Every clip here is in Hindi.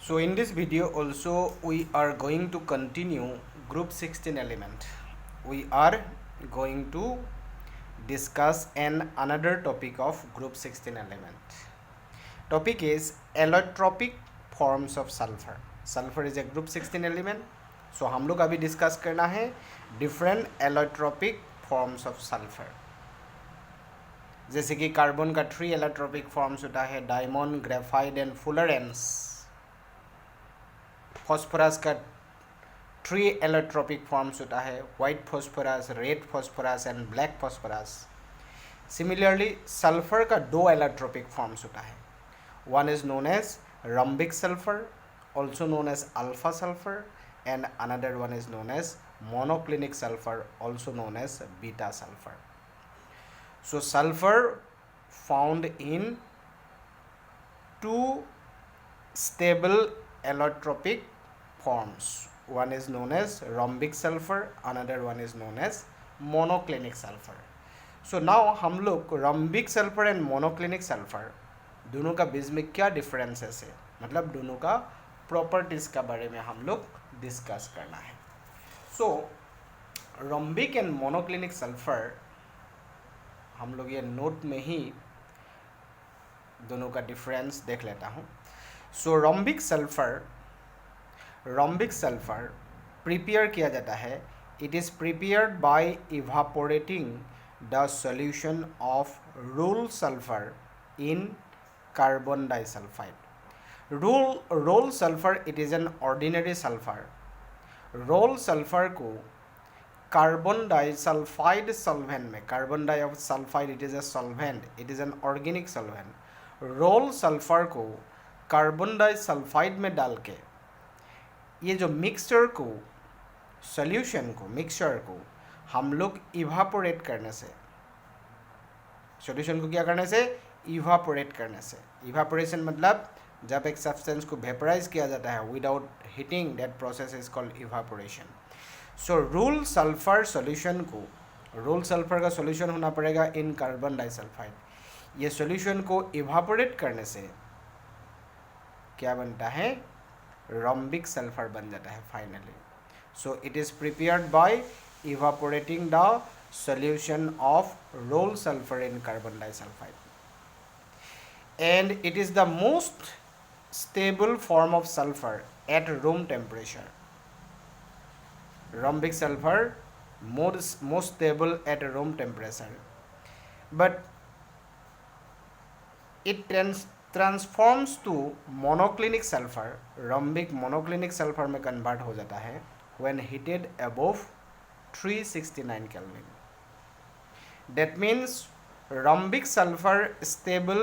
So in this video also we are going to continue group 16 element. We are going to discuss another topic of group 16 element. Topic is allotropic forms of sulfur. Sulfur is a group 16 element. So हम लोग अभी डिस्कस करना है different allotropic forms of sulphur. जैसे कि कार्बन का 3 एलोट्रोपिक फॉर्म्स होता है, diamond, graphite and fullerenes. Phosphorus का 3 एलोट्रोपिक फॉर्म्स होता है, white phosphorus, red phosphorus and black phosphorus. Similarly sulphur का 2 एलोट्रोपिक फॉर्म्स होता है. One is known as rhombic sulfur, also known as alpha sulfur, and another one is known as monoclinic sulfur, also known as beta sulfur. So sulfur found in two stable allotropic forms. One is known as rhombic sulfur, another one is known as monoclinic sulfur. So now हम लोग rhombic sulfur and monoclinic sulfur दोनों का बीच में क्या डिफरेंसेस है, मतलब दोनों का प्रॉपर्टीज का बारे में हम लोग डिस्कस करना है. सो rhombic एंड मोनोक्लिनिक सल्फर हम लोग ये नोट में ही दोनों का डिफरेंस देख लेता हूँ. सो rhombic सल्फर प्रिपेयर किया जाता है. It is prepared by evaporating the solution of roll sulphur in carbon disulfide. Roll sulphur it is an ordinary sulphur. Roll sulphur को कार्बन डाइसल्फाइड सॉल्वेंट में, carbon disulphide it is a solvent, it is an organic solvent. Roll sulphur को कार्बन डाइसल्फाइड में डाल के ये जो मिक्सचर को, सॉल्यूशन को, मिक्सचर को हम लोग इवापोरेट करने से, सॉल्यूशन को क्या करने से, इवापोरेट करने से. इवापोरेशन मतलब जब एक सब्सटेंस को वेपराइज किया जाता है without heating, that process is called evaporation. So roll sulphur solution को, रोल सल्फर का सॉल्यूशन होना पड़ेगा इन कार्बन डाइसल्फाइड. ये सॉल्यूशन को इवापोरेट करने से क्या बनता है, rhombic सल्फर बन जाता है finally. So it is prepared by evaporating the solution of roll sulfur in carbon disulfide, and it is the most stable form of sulfur at room temperature. Rhombic sulfur most stable at room temperature, but it transforms to monoclinic sulfur. Rhombic monoclinic sulfur में convert हो जाता है when heated above 369 Kelvin. That means rhombic sulfur stable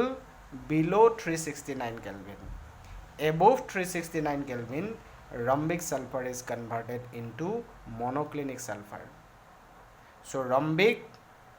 below 369 Kelvin. Above 369 Kelvin, rhombic sulfur is converted into monoclinic sulfur. So rhombic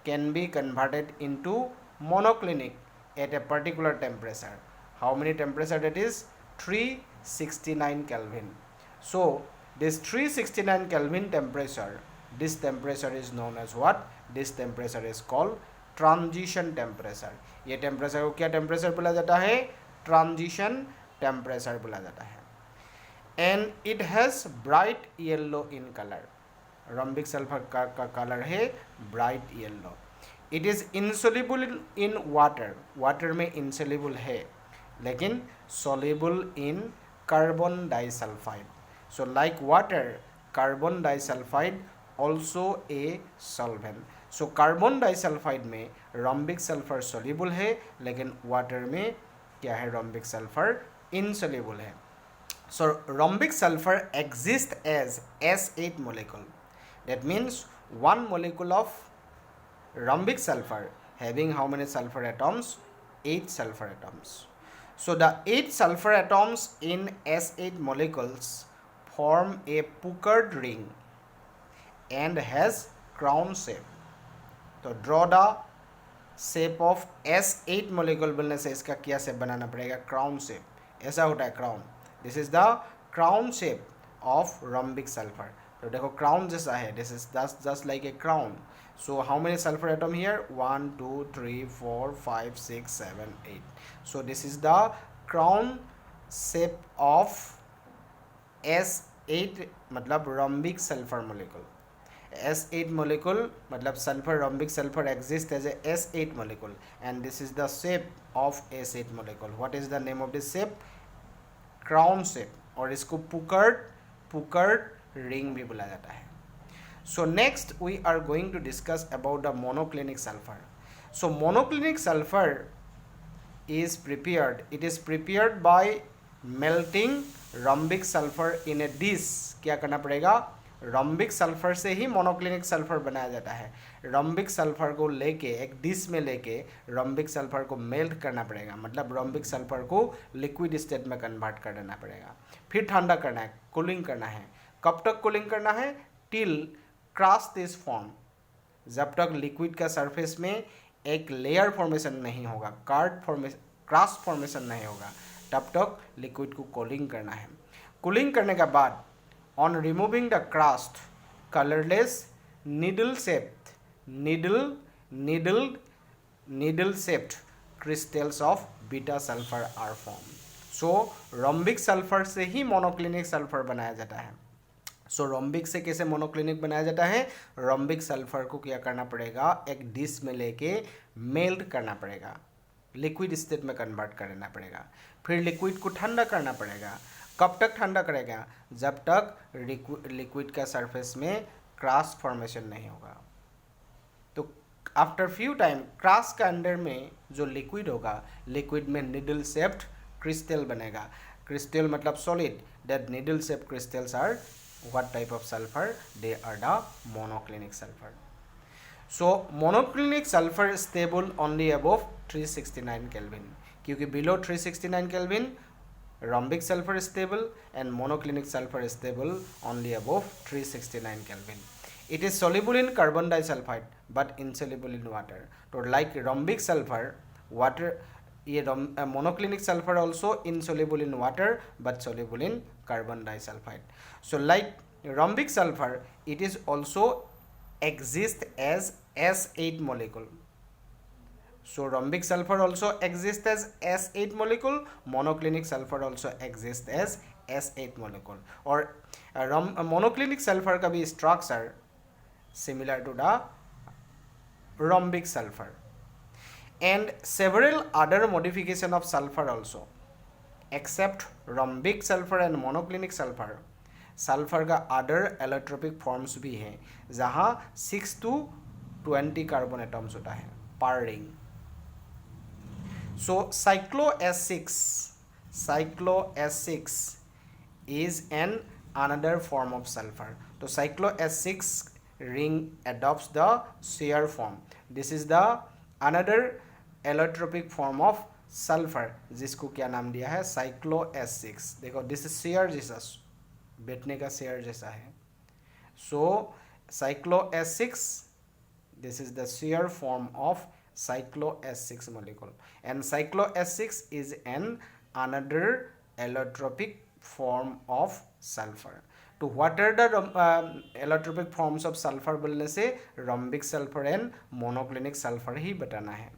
can be converted into monoclinic at a particular temperature. How many temperature that is? 369 Kelvin. So this 369 Kelvin temperature, this temperature is known as what? This temperature is called transition temperature. ये टेम्परेचर को क्या टेम्परेचर बोला जाता है? ट्रांजिशन टेम्परेचर बोला जाता है. And it has bright yellow in colour. Rhombic sulphur का कलर है bright yellow. It is insoluble in water. Water में इनसोल्यूबल है लेकिन soluble in carbon disulphide. So like water, carbon disulphide also a solvent. So carbon disulphide में rhombic सल्फर soluble है लेकिन वाटर में क्या है, rhombic सल्फर insoluble है. So rhombic sulfur exists as S8 molecule. That means one molecule of rhombic sulfur having how many sulfur atoms? 8 sulfur atoms. So the 8 sulfur atoms in S8 molecules form a puckered ring and has crown shape. तो draw the shape of S8 molecule बोलने से इसका क्या shape बनाना पड़ेगा, crown shape. ऐसा होता है crown. This is the crown shape of rhombic sulfur. तो देखो crown जैसा है, this is just like a crown. So how many sulfur atom here? 1 2 3 4 5 6 7 8. So this is the crown shape of S8 मतलब rhombic sulfur molecule. S8 molecule मतलब sulfur rhombic sulfur exists as a S8 molecule and this is the shape of S8 molecule. What is the name of this shape? Crown shape और इसको पुकर्ड रिंग भी बोला जाता है. So next we are going to discuss about the monoclinic sulfur. So monoclinic sulfur is prepared. It is prepared by melting rhombic sulfur in a dish. क्या करना पड़ेगा? rhombic sulfur से ही monoclinic sulfur बनाया जाता है. rhombic sulfur को लेके एक डिश में लेके rhombic sulfur को मेल्ट करना पड़ेगा, मतलब rhombic sulfur को लिक्विड स्टेट में कन्वर्ट कर देना पड़ेगा. फिर ठंडा करना है, कूलिंग करना है. कब तक कूलिंग करना है? टिल क्रॉस दिस फॉर्म, जब तक लिक्विड का सरफेस में एक लेयर फॉर्मेशन नहीं होगा, क्रॉस फॉर्मेशन नहीं होगा, तब तक लिक्विड को कूलिंग करना है. कूलिंग करने के बाद on removing the crust colourless needle shaped crystals of beta sulphur are formed. So rhombic sulphur से ही मोनोक्लिनिक सल्फर बनाया जाता है. सो रोम्बिक से कैसे मोनोक्लिनिक बनाया जाता है? रोम्बिक सल्फर को क्या करना पड़ेगा? एक डिश में लेके मेल्ट करना पड़ेगा, लिक्विड स्टेट में कन्वर्ट करना पड़ेगा. फिर लिक्विड को ठंडा करना पड़ेगा. कब तक ठंडा करेगा? जब तक लिक्विड का सरफेस में क्रॉस फॉर्मेशन नहीं होगा. तो आफ्टर फ्यू टाइम क्रॉस के अंदर में जो लिक्विड होगा, लिक्विड में निडल शेप्ड क्रिस्टल बनेगा. क्रिस्टल मतलब solid. That needle shaped crystals are what type of sulfur? They are the monoclinic sulfur. So monoclinic sulfur is stable only above 369 Kelvin. क्योंकि below 369 Kelvin rhombic sulfur is stable and monoclinic sulfur is stable only above 369 Kelvin. It is soluble in carbon disulfide but insoluble in water. So like rhombic sulfur, water, ये monoclinic sulfur also insoluble in water but soluble in carbon disulfide. So like rhombic sulfur, it is also exist as S8 molecule. So rhombic sulfur also exists as S8 molecule. Monoclinic sulfur also exists as S8 molecule. और monoclinic sulfur का भी structure similar to the rhombic sulfur. And several other modification of sulfur also. Except rhombic sulfur and monoclinic sulfur, sulphur का अदर एलोट्रोपिक फॉर्म्स भी हैं जहाँ 6 to 20 कार्बन एटम्स होता है पर ring. So cyclo S6 is an another form of sulphur. तो cyclo S6 ring adopts the shear form. This is the another allotropic form of sulphur जिसको क्या नाम दिया है? Cyclo S6. देखो दिस इज शेयर जैसा, बैठने का शेयर जैसा है. सो cyclo S6, this is the chair form of cyclo S6 molecule and cyclo S6 is an another allotropic form of sulfur. तो what are the allotropic forms of sulfur बोलने से rhombic sulfur and monoclinic sulfur ही बताना है.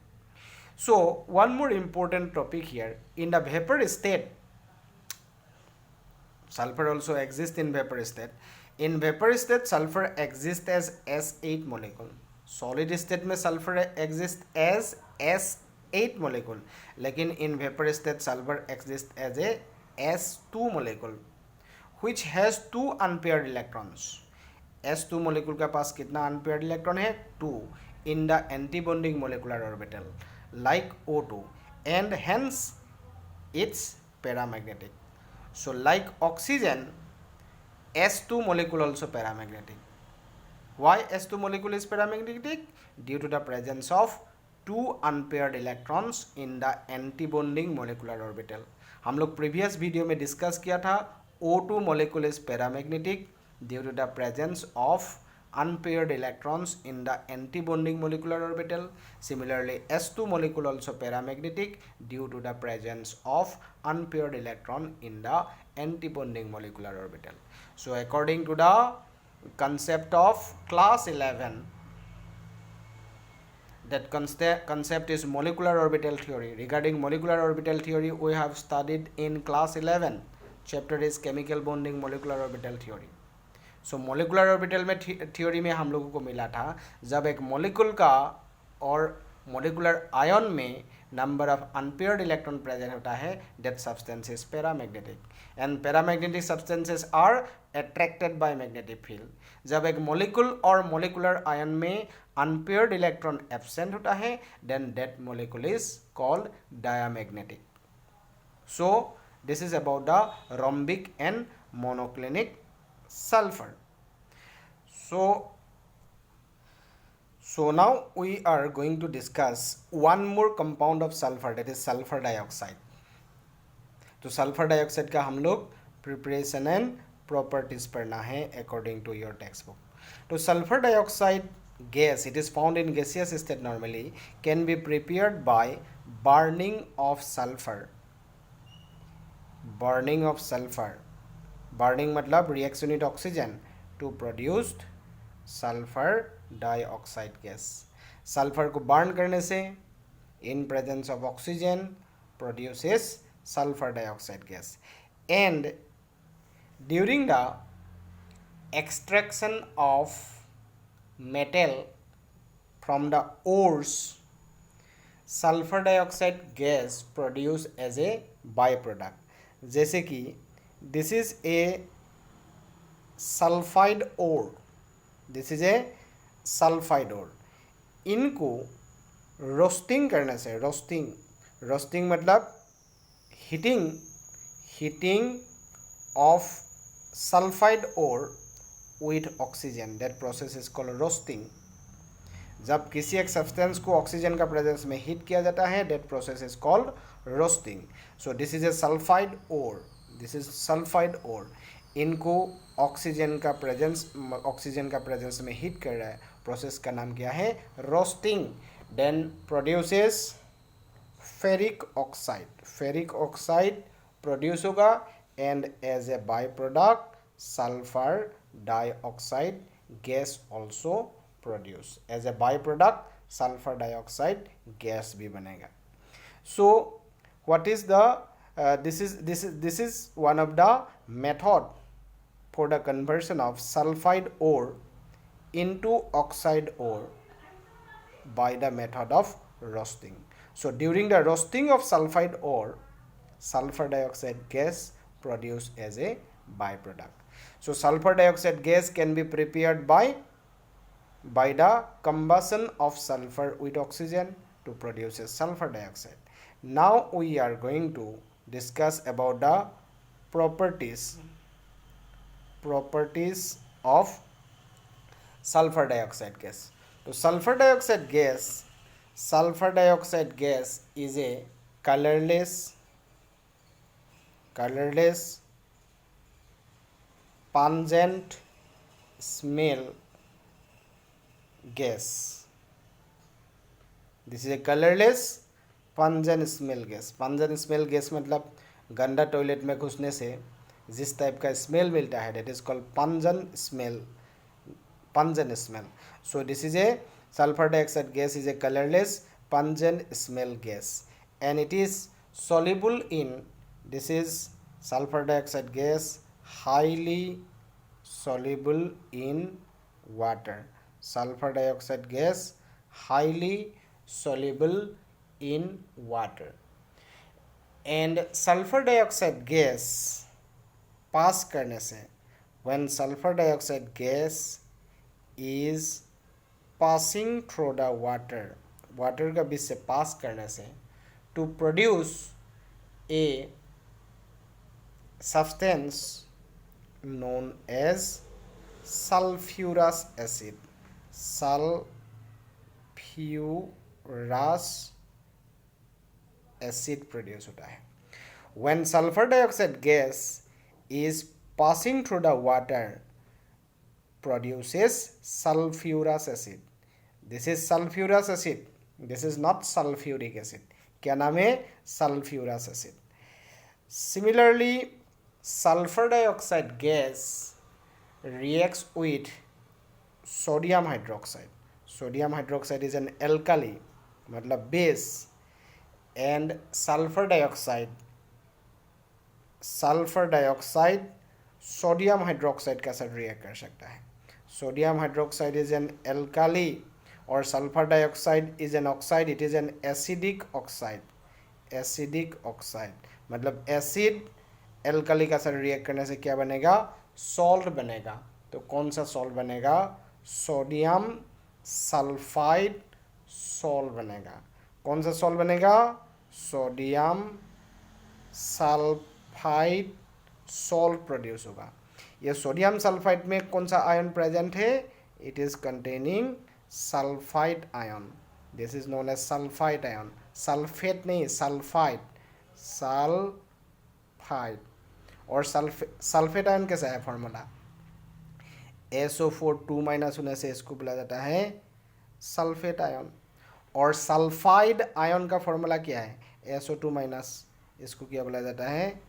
So one more important topic here, in the vapor state, sulfur also exists in vapor state. In vapor state sulfur exists as S8 molecule. Solid state में sulfur exists as S8 molecule, लेकिन in vapor state sulfur exists as a S2 molecule which has 2 unpaired electrons. S2 molecule के पास कितना unpaired electron है? 2 in the antibonding molecular orbital like O2 and hence it's paramagnetic. So like oxygen, S2 molecule also paramagnetic. Why S2 molecule is paramagnetic? Due to the presence of 2 unpaired electrons in the antibonding molecular orbital. हम लोग previous video में discuss किया था O2 molecule is paramagnetic due to the presence of unpaired electrons in the antibonding molecular orbital. Similarly, S2 molecule also paramagnetic due to the presence of unpaired electron in the antibonding molecular orbital. So according to the concept of class 11, That concept is molecular orbital theory. Regarding molecular orbital theory, we have studied in class 11. Chapter is chemical bonding molecular orbital theory. So molecular orbital में थ्योरी में हम लोगों को मिला था जब एक मोलिकुल का और मोलिकुलर आयन में number of unpaired electron present होता है, that substance is paramagnetic and paramagnetic substances are attracted by magnetic field. जब एक मोलिकुल और मोलिकुलर आयन में अनपेयर्ड इलेक्ट्रॉन एब्सेंट होता है, then that molecule is called diamagnetic. So this is about the rhombic and monoclinic sulfur. So now we are going to discuss one more compound of sulfur, that is sulfur dioxide. तो सल्फर डाइऑक्साइड का हम लोग प्रिपरेशन एंड प्रॉपर्टीज पढ़ना है according to your textbook. तो sulphur dioxide gas, it is found in gaseous state normally, can be prepared by burning of sulfur. Burning of sulfur, burning मतलब reaction with oxygen to produce sulfur dioxide gas. Sulphur को बर्न करने से in presence of oxygen produces sulfur dioxide gas, and during the extraction of metal from the ores, sulfur dioxide gas produced as a byproduct. जैसे कि this is a sulfide ore, this is a sulfide ore. इनको रोस्टिंग करने से, रोस्टिंग मतलब heating of sulphide ore with oxygen, that process is called roasting. जब किसी एक सब्सटेंस को ऑक्सीजन का प्रेजेंस में हीट किया जाता है, that process is called roasting. So this is a sulfide ore, this is sulfide ore. इनको ऑक्सीजन का प्रेजेंस में हीट कर रहा है, प्रोसेस का नाम क्या है? Roasting. Then produces ferric oxide produce होगा, and as a by product sulphur dioxide gas also produce. As a byproduct sulfur dioxide gas भी बनेगा. So what is the this is one of the method for the conversion of sulfide ore into oxide ore by the method of roasting. So during the roasting of sulfide ore, sulfur dioxide gas produced as a byproduct. So sulfur dioxide gas can be prepared by the combustion of sulfur with oxygen to produce a sulfur dioxide. Now we are going to discuss about the properties of sulfur dioxide gas. So sulfur dioxide gas is a colorless, pungent smell gas. This is a colorless pungent smell gas. Pungent smell gas मतलब गंदा टॉयलेट में घुसने से जिस टाइप का स्मेल मिलता है, that is called pungent smell. So this is a sulfur dioxide gas is a colorless pungent smell gas, and it is soluble in, this is sulfur dioxide gas highly soluble in water. Sulfur dioxide gas highly soluble in water, and sulfur dioxide gas पास करने से, when sulfur dioxide gas is passing through the water का बीच से पास करने से, to produce a substance known as sulfurous acid. sulfurous acid produce होता है. When sulfur dioxide gas is passing through the water, produces sulfurous acid. This is sulfurous acid, this is not sulfuric acid. क्या नाम है? sulfurous acid. Similarly, sulfur dioxide gas reacts with sodium hydroxide. Sodium hydroxide is an alkali मतलब base, and sulphur dioxide sodium hydroxide के साथ रिएक्ट कर सकता है। Sodium hydroxide is an alkali और sulphur dioxide is an oxide, it is an acidic oxide. Acidic oxide मतलब एसिड एल्काली का साथ रिएक्ट करने से क्या बनेगा, सॉल्ट बनेगा। तो कौन सा सॉल्ट बनेगा, सोडियम सल्फाइड सॉल्ट बनेगा। कौन सा सॉल्ट बनेगा, सोडियम सल्फाइड सॉल्ट प्रोड्यूस होगा। ये सोडियम सल्फाइड में कौन सा आयन प्रेजेंट है, it is containing sulphide ion, this is known as sulphide ion. Sulphate नहीं, सल्फाइड, सल्फाइड। और सल्फेट आयन कैसा है फॉर्मूला, SO4 2 माइनस होने से इसको बोला जाता है सल्फेट आयन। और सल्फाइड आयन का फॉर्मूला क्या है, SO2 माइनस, इसको क्या बोला जाता है,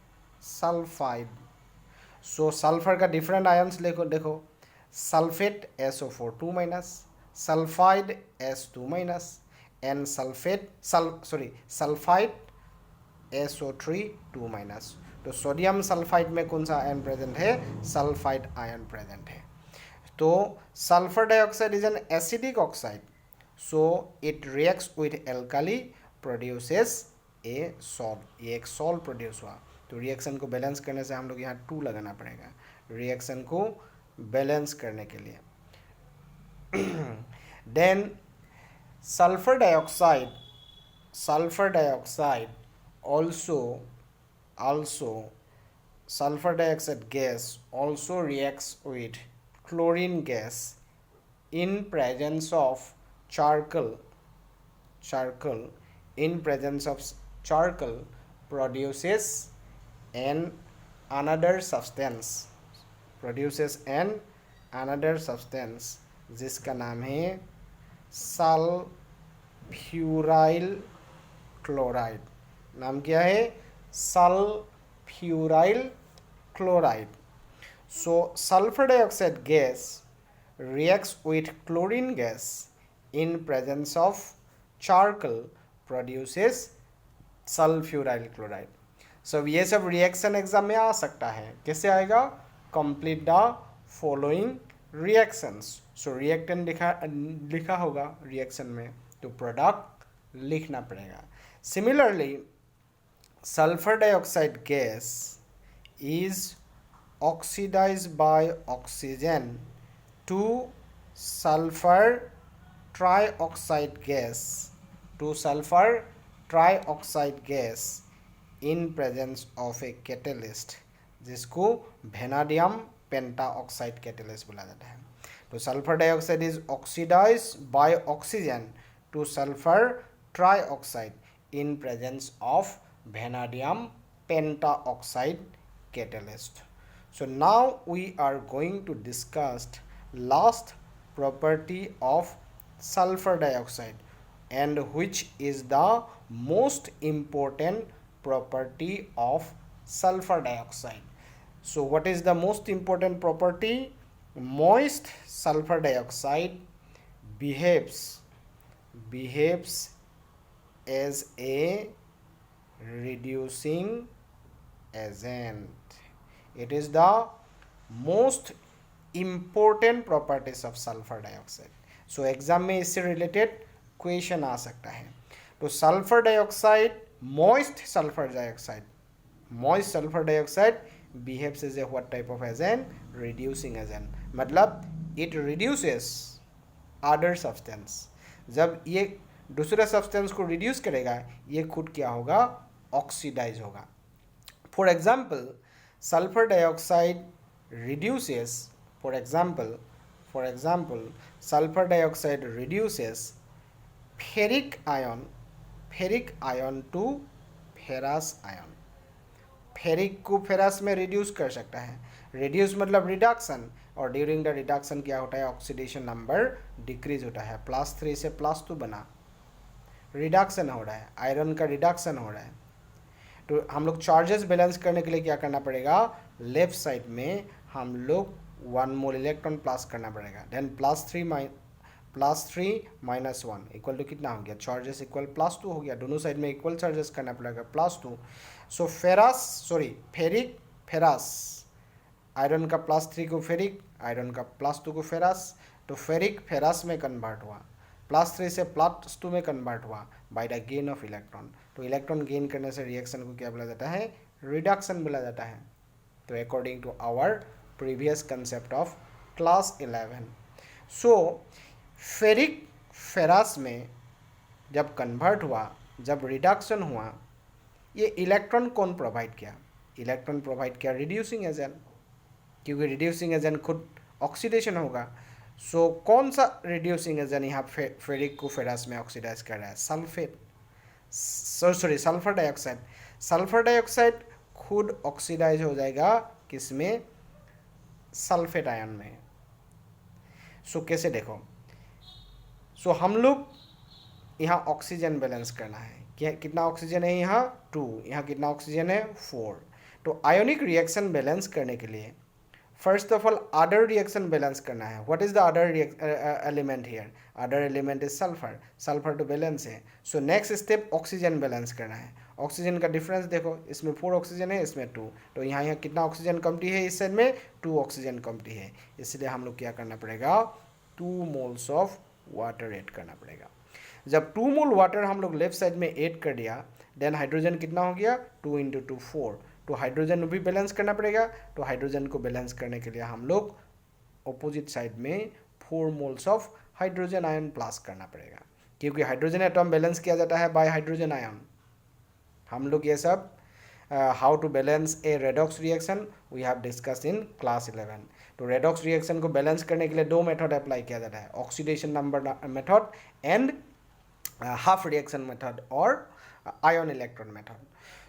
सल्फाइड। सो सल्फर का डिफरेंट आयन्स देखो, sulphate SO4 2 minus, sulphide S2 minus, and sulphide SO3 2 minus. तो सोडियम सल्फाइड में कौन सा आयन प्रेजेंट है, सल्फाइड आयन प्रेजेंट है। तो sulphur dioxide is an acidic oxide, so it reacts with alkali produces A salt. ये एक सॉल्ट प्रोड्यूस हुआ। तो रिएक्शन को बैलेंस करने से हम लोग यहाँ 2 लगाना पड़ेगा, रिएक्शन को बैलेंस करने के लिए। Then sulphur dioxide also sulfur dioxide gas also reacts with chlorine gas in presence of charcoal. In presence of charcoal produces another substance जिसका नाम है सल्फ्यूराइल क्लोराइड। नाम क्या है, sulphuryl chloride. So sulfur dioxide gas reacts with chlorine gas in presence of charcoal produces sulfuryl chloride. So ये सब रिएक्शन एग्जाम में आ सकता है, कैसे आएगा, complete the following reactions. So reactant लिखा होगा रिएक्शन में, तो प्रोडक्ट लिखना पड़ेगा। Similarly sulfur dioxide gas is oxidized by oxygen to sulfur trioxide gas in presence of a catalyst जिसको वेनाडियम पेंटाऑक्साइड कैटेलिस्ट बोला जाता है। तो sulphur dioxide is oxidised by oxygen to sulphur trioxide in presence of vanadium pentaoxide catalyst. So now we are going to discuss last property of sulfur dioxide, and which is the most important property of sulfur dioxide. So what is the most important property? Moist sulfur dioxide behaves as a reducing agent. It is the most important properties of sulfur dioxide. So exam में इससे रिलेटेड क्वेश्चन आ सकता है। तो sulphur dioxide, moist sulphur dioxide behaves as a what type of agent, reducing agent. मतलब इट रिड्यूसेस अदर सब्सटेंस। जब ये दूसरा सब्सटेंस को रिड्यूस करेगा, ये खुद क्या होगा, ऑक्सीडाइज होगा। For example sulphur dioxide reduces, for example sulfur dioxide reduces ferric ion to ferrous ion। Ferric को फेरस में रिड्यूस कर सकता है, रिड्यूस मतलब रिडक्शन, और ड्यूरिंग द रिडक्शन क्या होता है, ऑक्सीडेशन नंबर डिक्रीज होता है, +3 से +2 बना, रिडक्शन हो रहा है, आयरन का रिडक्शन हो रहा है। तो हम लोग चार्जेस बैलेंस करने के लिए क्या करना पड़ेगा, लेफ्ट साइड में हम लोग 1 मोल इलेक्ट्रॉन प्लस करना पड़ेगा, देन +3 -1 इक्वल टू कितना हो गया, चार्जेस इक्वल +2 हो गया, दोनों साइड में इक्वल चार्जेस करना पड़ेगा +2। सो फेरिक फेरस, आयरन का +3 को फेरिक, आयरन का +2 को फेरस, तो फेरिक फेरस में कन्वर्ट हुआ, +3 से +2 में कन्वर्ट हुआ by the gain of electron. तो इलेक्ट्रॉन गेन करने से रिएक्शन को क्या बोला जाता है, रिडक्शन बोला जाता है। तो according to our previous concept of class 11, so ferric ferrous में जब कन्वर्ट हुआ, जब रिडक्शन हुआ, ये इलेक्ट्रॉन कौन प्रोवाइड किया, इलेक्ट्रॉन प्रोवाइड किया रिड्यूसिंग एजेंट, क्योंकि रिड्यूसिंग एजेंट खुद ऑक्सीडेशन होगा। सो कौन सा रिड्यूसिंग एजेंट यहाँ फेरिक को फेरस में ऑक्सीडाइज कर रहा है, sulphate, sulphur dioxide. Sulphur dioxide खुद ऑक्सीडाइज हो जाएगा किसमें, सल्फेट आयन में। सो कैसे देखो, सो हम लोग यहाँ ऑक्सीजन बैलेंस करना है, क्या कितना ऑक्सीजन है यहाँ 2, यहाँ कितना ऑक्सीजन है 4। तो आयोनिक रिएक्शन बैलेंस करने के लिए first of all other reaction balance करना है। What is the other element here, other element is sulphur, sulphur तो बैलेंस है। So next step oxygen balance करना है। ऑक्सीजन का डिफरेंस देखो, इसमें 4 ऑक्सीजन है, इसमें 2, तो यहाँ कितना ऑक्सीजन कमती है, इस साइड में 2 ऑक्सीजन कमती है, इसलिए हम लोग क्या करना पड़ेगा, 2 मोल्स ऑफ वाटर ऐड करना पड़ेगा। जब 2 मोल वाटर हम लोग लेफ्ट साइड में ऐड कर दिया, देन हाइड्रोजन कितना हो गया, 2 × 2 4, तो हाइड्रोजन भी बैलेंस करना पड़ेगा। तो हाइड्रोजन को बैलेंस करने के लिए हम लोग ऑपोजिट साइड में 4 moles of hydrogen ion plus करना पड़ेगा, क्योंकि हाइड्रोजन एटॉम बैलेंस किया जाता है बाय हाइड्रोजन आयन। हम लोग ये सब how to balance a redox reaction we have discuss in class 11। तो रेडॉक्स रिएक्शन को बैलेंस करने के लिए 2 मेथड अप्लाई किया जाता है, oxidation number method and half reaction method और आयन इलेक्ट्रॉन मेथड।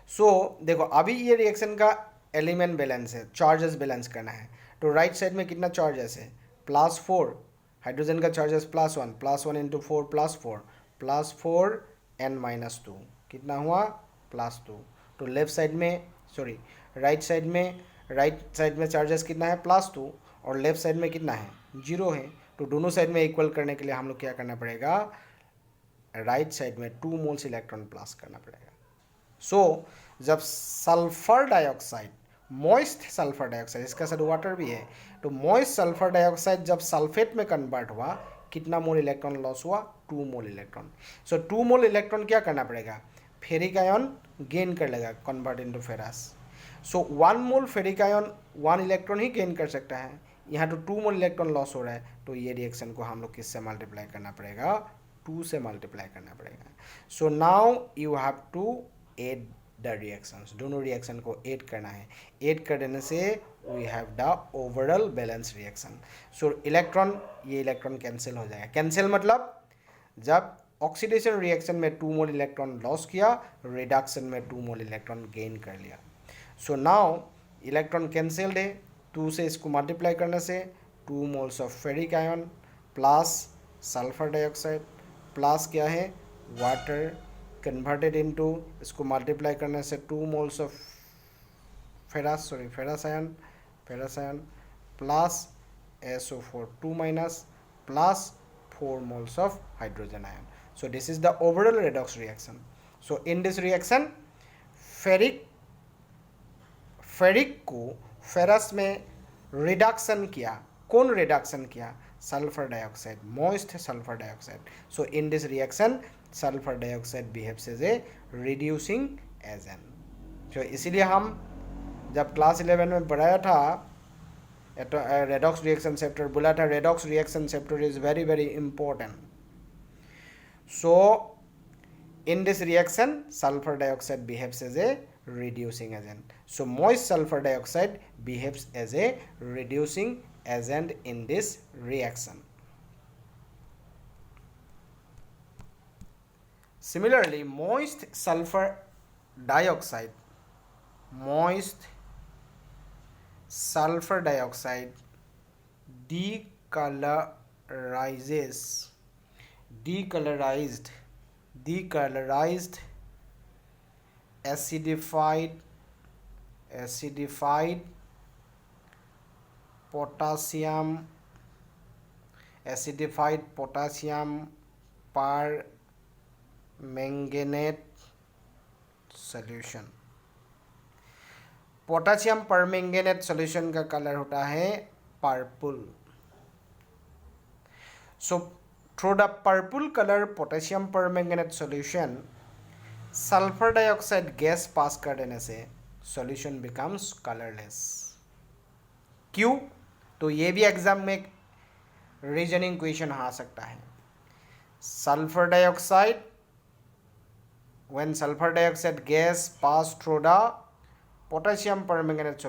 सो देखो अभी ये रिएक्शन का एलिमेंट बैलेंस है, चार्जेस बैलेंस करना है। तो राइट साइड में कितना चार्जेस है, +4, हाइड्रोजन का चार्जेस +1, +1 × 4 +4, +4 n - 2 कितना हुआ, +2। तो लेफ्ट साइड में राइट साइड में चार्जेस कितना है, +2, और लेफ्ट साइड में कितना है, 0 है। तो दोनों साइड में इक्वल करने के लिए हम लोग क्या करना पड़ेगा, राइट साइड में 2 मोल्स इलेक्ट्रॉन प्लस करना पड़ेगा। सो जब sulphur dioxide, moist sulphur dioxide, इसका साथ वाटर भी है, तो मॉइस्ट सल्फर डाइऑक्साइड जब सल्फेट में कन्वर्ट हुआ, कितना मोल इलेक्ट्रॉन लॉस हुआ, 2 मोल इलेक्ट्रॉन। सो 2 मोल इलेक्ट्रॉन क्या करना पड़ेगा, फेरिक आयन गेन कर लेगा, कन्वर्ट इनटू फेरस। सो 1 मोल फेरिक आयन 1 इलेक्ट्रॉन ही गेन कर सकता है, यहाँ तो 2 मोल इलेक्ट्रॉन लॉस हो रहा है। तो ये रिएक्शन को हम लोग किससे मल्टीप्लाई करना पड़ेगा, 2 से मल्टीप्लाई करना पड़ेगा। So now you have to add the reactions, दोनों रिएक्शन को ऐड करना है। ऐड कर देने से we have the overall balance reaction. So electron, ये इलेक्ट्रॉन कैंसिल हो जाएगा। कैंसिल मतलब जब ऑक्सीडेशन रिएक्शन में 2 मोल इलेक्ट्रॉन लॉस किया, रिडक्शन में 2 मोल इलेक्ट्रॉन गेन कर लिया। सो नाउ इलेक्ट्रॉन कैंसिल्ड है, 2 से इसको मल्टीप्लाई करने से 2 moles of ferric ion plus sulphur dioxide plus क्या है, वाटर कन्वर्टेड इनटू, इसको मल्टीप्लाई करने से 2 moles of ferrous ion plus SO4 2 minus plus 4 moles of hydrogen ion. So this is the overall redox reaction. So in this reaction ferric को फेरस में रिडक्शन किया, कौन रिडक्शन किया, sulphur dioxide, moist sulphur dioxide. So in this reaction sulphur dioxide behaves as a reducing agent. तो इसीलिए हम जब क्लास 11 में पढ़ाया था रेडॉक्स रिएक्शन चैप्टर, बोला था redox reaction chapter is very very important. So in this reaction sulphur dioxide behaves as a reducing agent. So moist sulfur dioxide behaves as a reducing agent in this reaction. Similarly, moist sulfur dioxide decolorized acidified potassium acidified potassium permanganate solution. Potassium permanganate solution का कलर होता है purple. So through the purple colour potassium permanganate solution sulphur dioxide gas pass कर देने से सॉल्यूशन बिकम्स कलरलेस. क्यों? तो ये भी एग्जाम में रीजनिंग क्वेश्चन आ सकता है. Sulphur dioxide, when sulfur dioxide gas pass through the potassium permanganate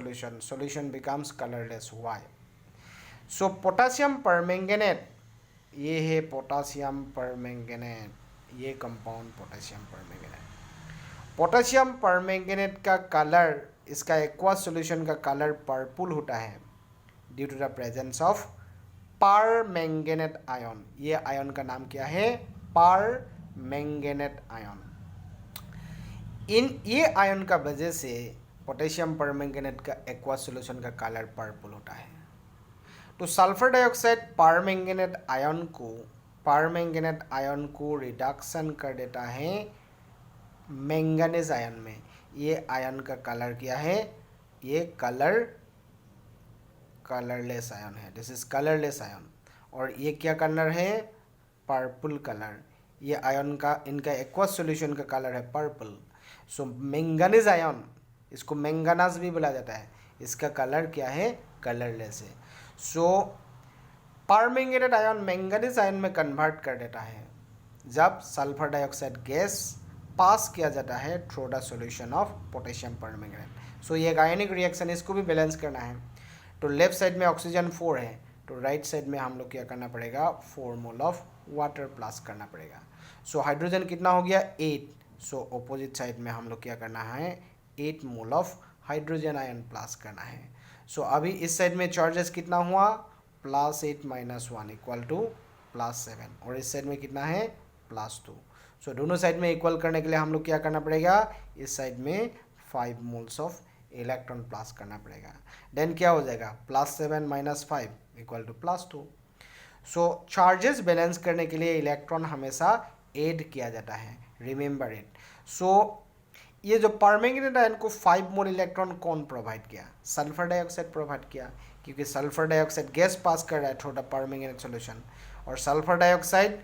solution becomes colorless. Why? So potassium permanganate, ये है पोटासियम परमैंगनेट, ये compound potassium permanganate. Potassium permanganate का कलर, इसका एक्वस सॉल्यूशन का कलर पर्पल होता है due to the presence of permanganate ion. ये आयन का नाम क्या है? Permanganate ion. ये आयन का वजह से पोटेशियम परमैंगनेट का एक्वस सॉल्यूशन का कलर पर्पल होता है. तो सल्फर डाइऑक्साइड परमैंगनेट आयन को रिडक्शन कर देता है मैंगनीज आयन में. ये आयन का कलर क्या है? ये कलरलेस आयन है. This is colourless ion. और ये क्या कलर है? Purple colour. ये आयन का, इनका एक्वस सॉल्यूशन का कलर है पर्पल. सो मैंगनीज आयन, इसको मैंगनास भी बोला जाता है, इसका कलर क्या है? कलरलेस है. सो परमैंगनेट आयन मैंगनीज आयन में कन्वर्ट कर देता है जब सल्फर डाइऑक्साइड गैस पास किया जाता है through the solution of potassium permanganate. So ये एक आयनिक रिएक्शन, इसको भी बैलेंस करना है. तो लेफ्ट साइड में ऑक्सीजन 4 है, तो राइट साइड में हम लोग क्या करना पड़ेगा? 4 मोल ऑफ वाटर प्लस करना पड़ेगा. सो हाइड्रोजन कितना हो गया? 8. सो ऑपोजिट साइड में हम लोग क्या करना है? 8 mole of hydrogen ion plus करना है. सो अभी इस साइड में चार्जेस कितना हुआ? +8 - 1 इक्वल टू +7. और इस साइड में कितना है? +2. सो दोनों साइड में इक्वल करने के लिए हम लोग क्या करना पड़ेगा? इस साइड में 5 मोल्स ऑफ इलेक्ट्रॉन प्लस करना पड़ेगा. देन क्या हो जाएगा? +7 - 5 equal to +2. So charges balance करने के लिए इलेक्ट्रॉन हमेशा ऐड किया जाता है, रिमेंबर इट. सो ये जो परमैंगनेट आयन को 5 मोल इलेक्ट्रॉन कौन प्रोवाइड किया? सल्फर डाइऑक्साइड प्रोवाइड किया, क्योंकि सल्फर डाइऑक्साइड गैस पास कर रहा है थ्रू द परमैंगनेट सॉल्यूशन. और सल्फर डाइऑक्साइड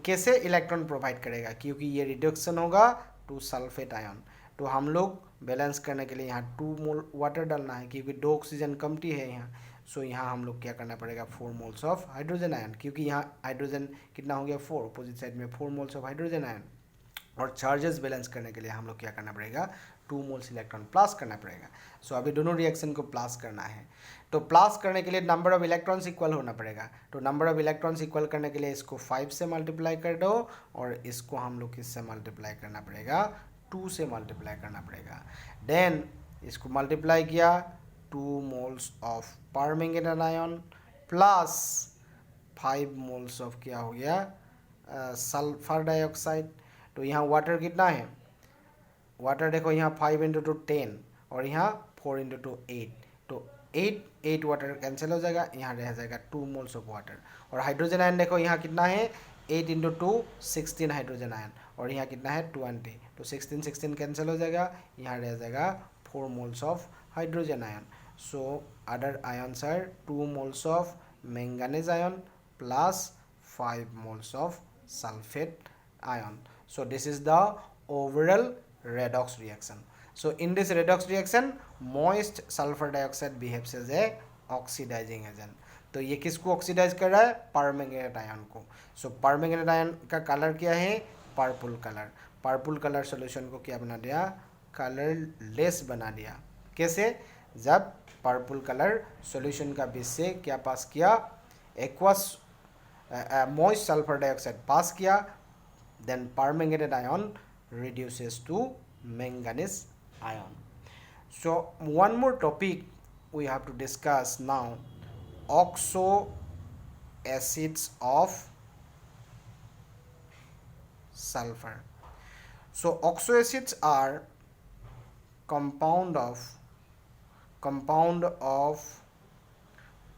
कैसे इलेक्ट्रॉन प्रोवाइड करेगा? क्योंकि ये रिडक्शन होगा टू सल्फेट आयन. तो हम लोग बैलेंस करने के लिए यहाँ 2 मोल वाटर डालना है, क्योंकि 2 ऑक्सीजन कमती है यहाँ. सो यहाँ हम लोग क्या करना पड़ेगा? 4 मोल्स ऑफ हाइड्रोजन आयन, क्योंकि यहाँ हाइड्रोजन कितना हो गया? 4. अपोजिट साइड में 4 मोल्स ऑफ हाइड्रोजन आयन. और चार्जेस बैलेंस करने के लिए हम लोग क्या करना पड़ेगा? 2 मोल्स इलेक्ट्रॉन प्लस करना पड़ेगा. सो अभी दोनों रिएक्शन को प्लस करना है. तो प्लस करने के लिए नंबर ऑफ इलेक्ट्रॉन्स इक्वल होना पड़ेगा. तो नंबर ऑफ इलेक्ट्रॉन्स इक्वल करने के लिए इसको 5 से मल्टीप्लाई कर दो, और इसको हम लोग किससे मल्टीप्लाई करना पड़ेगा? 2 से मल्टीप्लाई करना पड़ेगा. देन इसको मल्टीप्लाई किया, 2 moles of permanganate ion plus 5 moles of क्या हो गया? Sulphur dioxide. तो यहाँ वाटर कितना है? वाटर देखो यहाँ 5 × 2 10, और यहाँ 4 × 2 8. तो 8 वाटर कैंसिल हो जाएगा, यहाँ रह जाएगा 2 मोल्स ऑफ वाटर. और हाइड्रोजन आयन देखो यहाँ कितना है? 8 × 2 16 हाइड्रोजन आयन, और यहाँ कितना है? 20. तो 16 कैंसिल हो जाएगा, यहाँ रह जाएगा 4 moles of hydrogen ion. So other ions are 2 moles of manganese ion plus 5 moles of sulfate ion. So this is the overall redox reaction. So in this redox reaction, moist sulfur dioxide behaves as a oxidizing agent. तो ये किसको ऑक्सीडाइज कर रहा है? परमैंगनेट आयन को. सो परमैंगनेट आयन का कलर क्या है? Purple colour. Purple colour solution को क्या बना दिया? कलरलेस बना दिया. कैसे? जब पर्पल कलर सॉल्यूशन का बीच से क्या पास किया? Aqueous moist sulfur dioxide pass किया, then permanganate ion reduces to manganese ion. So one more topic we have to discuss now, oxo acids of sulfur. So oxo acids are compound of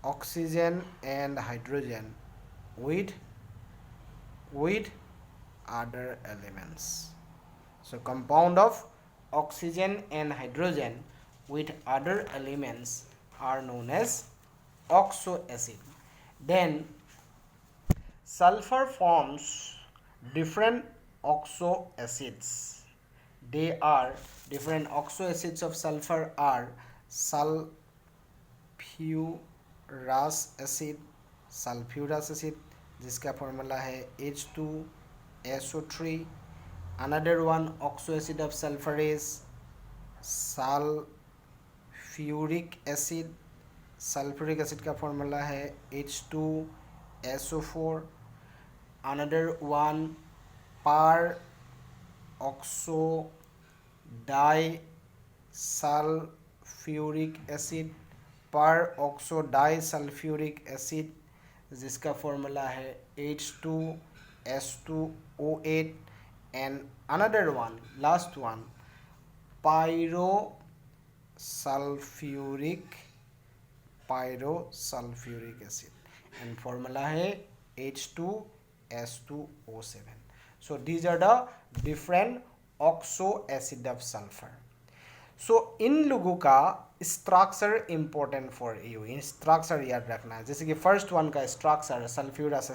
oxygen and hydrogen with other elements. So compound of oxygen and hydrogen with other elements are known as oxoacid. Then sulfur forms different oxoacids. They are different oxoacids of sulfur are sulfurous acid जिसका फॉर्मूला है H2SO3. Another one oxoacid of sulfur is sulfuric acid. Sulfuric acid का फॉर्मूला है H2SO4. Another one peroxodisulfuric acid. peroxodisulfuric acid जिसका फॉर्मूला है H2S2O8. and another one, last one, pyrosulfuric acid and formula है H2S2O7. so these are the different oxo acid of sulfur. so इन लोगों का structure important for you, in structure याद रखना है. जैसे कि फर्स्ट वन का स्ट्रक्चर सल्फ्यूरस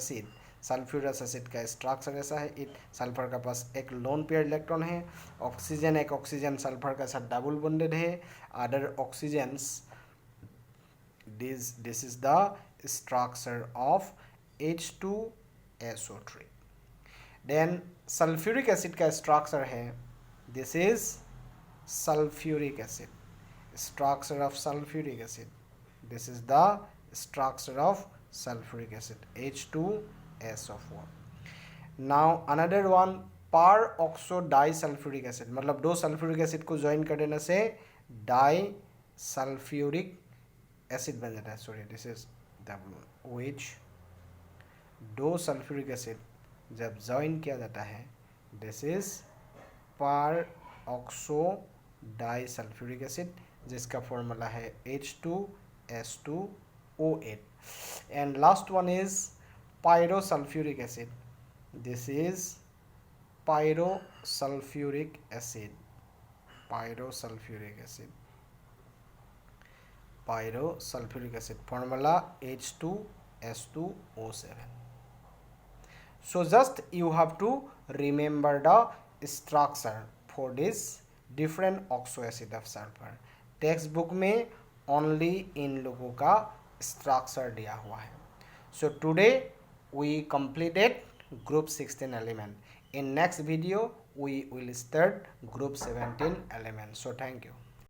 एसिड का स्ट्रक्चर ऐसा है. सल्फर का पास एक लोन पेयर इलेक्ट्रॉन है. एक ऑक्सीजन सल्फर का साथ डबल बॉन्डेड है. Other oxygens, this is the structure of H2SO3. Then sulphuric acid का स्ट्रक्चर है, this is sulfuric acid. Structure of sulfuric acid, this is the structure of sulfuric acid, H2SO4. now another one peroxodisulfuric acid, मतलब दो सल्फ्यूरिक एसिड को ज्वाइन कर देने से डाइसल्फ्यूरिक एसिड बन जाता है. Sorry, this is WH. दो सल्फ्यूरिक एसिड जब ज्वाइन किया जाता है, दिस इज peroxodisulfuric acid जिसका फॉर्मूला है H2S2O8. and last one is pyrosulfuric acid, this is pyrosulfuric acid formula H2S2O7. so just you have to remember the structure for this different oxoacid of sulfur. Text book में ओनली इन लोगों का स्ट्रक्चर दिया हुआ है. So today we completed group 16 element. In next video we will start group 17 element. so thank you.